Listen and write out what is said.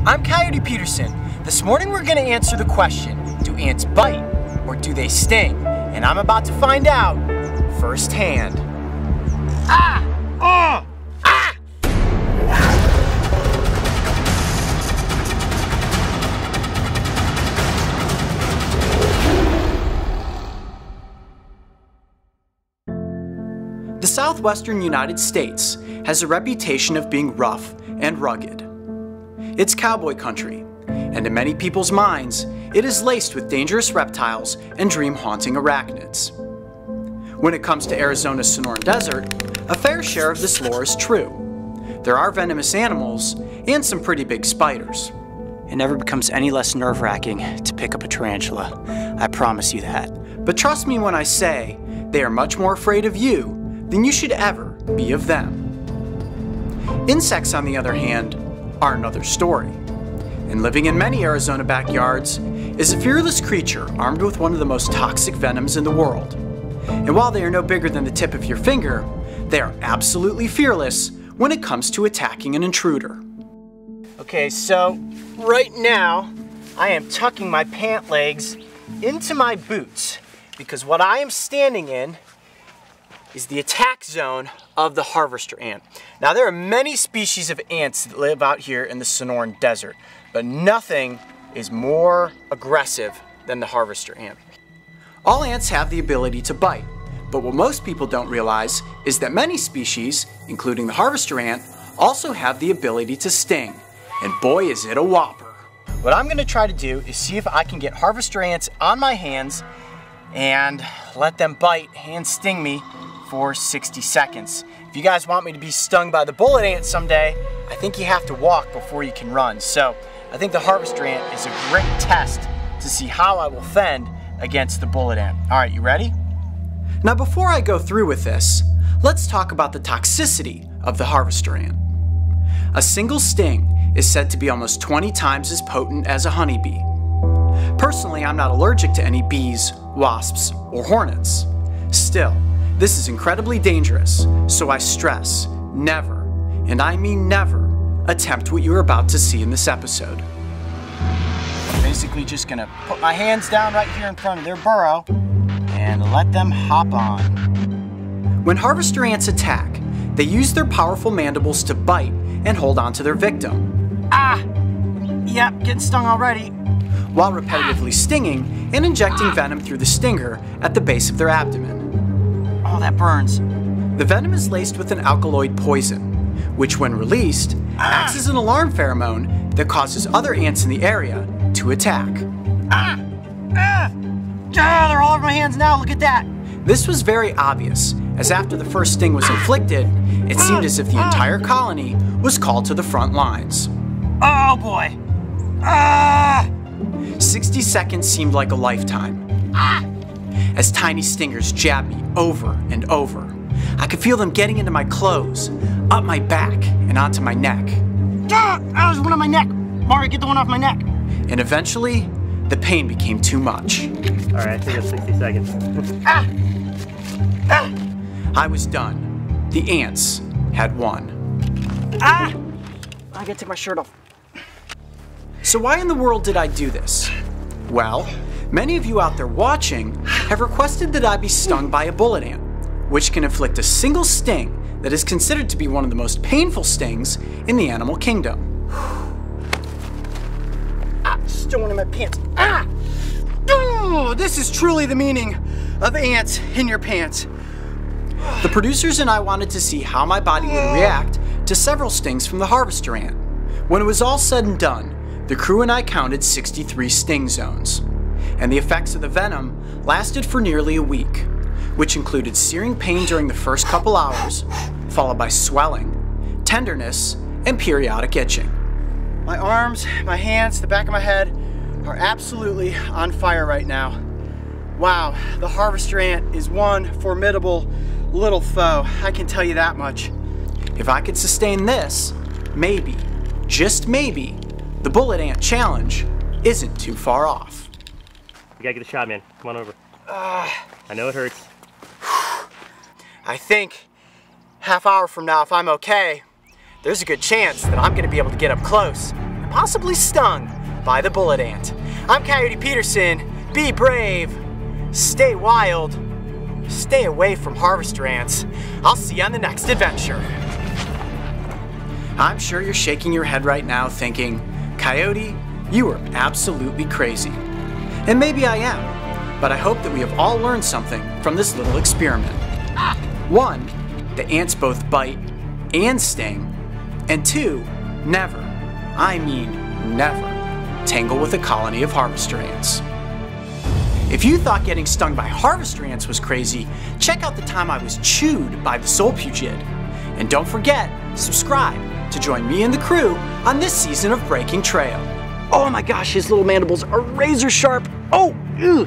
I'm Coyote Peterson. This morning we're going to answer the question, do ants bite or do they sting? And I'm about to find out firsthand. The southwestern United States has a reputation of being rough and rugged. It's cowboy country, and in many people's minds, it is laced with dangerous reptiles and dream-haunting arachnids. When it comes to Arizona's Sonoran Desert, a fair share of this lore is true. There are venomous animals and some pretty big spiders. It never becomes any less nerve-wracking to pick up a tarantula, I promise you that. But trust me when I say, they are much more afraid of you than you should ever be of them. Insects, on the other hand, are another story. And living in many Arizona backyards is a fearless creature armed with one of the most toxic venoms in the world. And while they are no bigger than the tip of your finger, they are absolutely fearless when it comes to attacking an intruder. Okay, so right now I am tucking my pant legs into my boots because what I am standing in is the attack zone of the harvester ant. Now there are many species of ants that live out here in the Sonoran Desert, but nothing is more aggressive than the harvester ant. All ants have the ability to bite, but what most people don't realize is that many species, including the harvester ant, also have the ability to sting. And boy is it a whopper. What I'm gonna try to do is see if I can get harvester ants on my hands and let them bite and sting me for 60 seconds. If you guys want me to be stung by the bullet ant someday, I think you have to walk before you can run. So I think the harvester ant is a great test to see how I will fend against the bullet ant. All right, you ready? Now before I go through with this, let's talk about the toxicity of the harvester ant. A single sting is said to be almost 20 times as potent as a honeybee. Personally, I'm not allergic to any bees, wasps, or hornets. Still, this is incredibly dangerous, so I stress, never, and I mean never, attempt what you're about to see in this episode. I'm basically just gonna put my hands down right here in front of their burrow and let them hop on. When harvester ants attack, they use their powerful mandibles to bite and hold on to their victim. Yep, getting stung already. While repetitively stinging and injecting venom through the stinger at the base of their abdomen. Oh, that burns. The venom is laced with an alkaloid poison, which when released, acts as an alarm pheromone that causes other ants in the area to attack. They're all over my hands now, look at that. This was very obvious, as after the first sting was inflicted, it seemed as if the entire colony was called to the front lines. Oh boy. 60 seconds seemed like a lifetime. As tiny stingers jabbed me over and over. I could feel them getting into my clothes, up my back, and onto my neck. There's one on my neck. Mario, get the one off my neck. And eventually, the pain became too much. All right, I think that's 60 seconds. I was done. The ants had won. I gotta take my shirt off. So why in the world did I do this? Well, many of you out there watching have requested that I be stung by a bullet ant, which can inflict a single sting that is considered to be one of the most painful stings in the animal kingdom. Still one in my pants. Oh, this is truly the meaning of ants in your pants. The producers and I wanted to see how my body would react to several stings from the harvester ant. When it was all said and done, the crew and I counted 63 sting zones. And the effects of the venom lasted for nearly a week, which included searing pain during the first couple hours, followed by swelling, tenderness, and periodic itching. My arms, my hands, the back of my head are absolutely on fire right now. Wow, the harvester ant is one formidable little foe, I can tell you that much. If I could sustain this, maybe, just maybe, the bullet ant challenge isn't too far off. You gotta get a shot, man. Come on over. I know it hurts. I think half hour from now, if I'm okay, there's a good chance that I'm gonna be able to get up close and possibly stung by the bullet ant. I'm Coyote Peterson. Be brave, stay wild, stay away from harvester ants. I'll see you on the next adventure. I'm sure you're shaking your head right now thinking, Coyote, you are absolutely crazy. And maybe I am, but I hope that we have all learned something from this little experiment. 1, the ants both bite and sting. And 2, never, I mean never, tangle with a colony of harvester ants. If you thought getting stung by harvester ants was crazy, check out the time I was chewed by the solpugid. And don't forget, subscribe to join me and the crew on this season of Breaking Trail. Oh my gosh, his little mandibles are razor sharp. Oh, ew.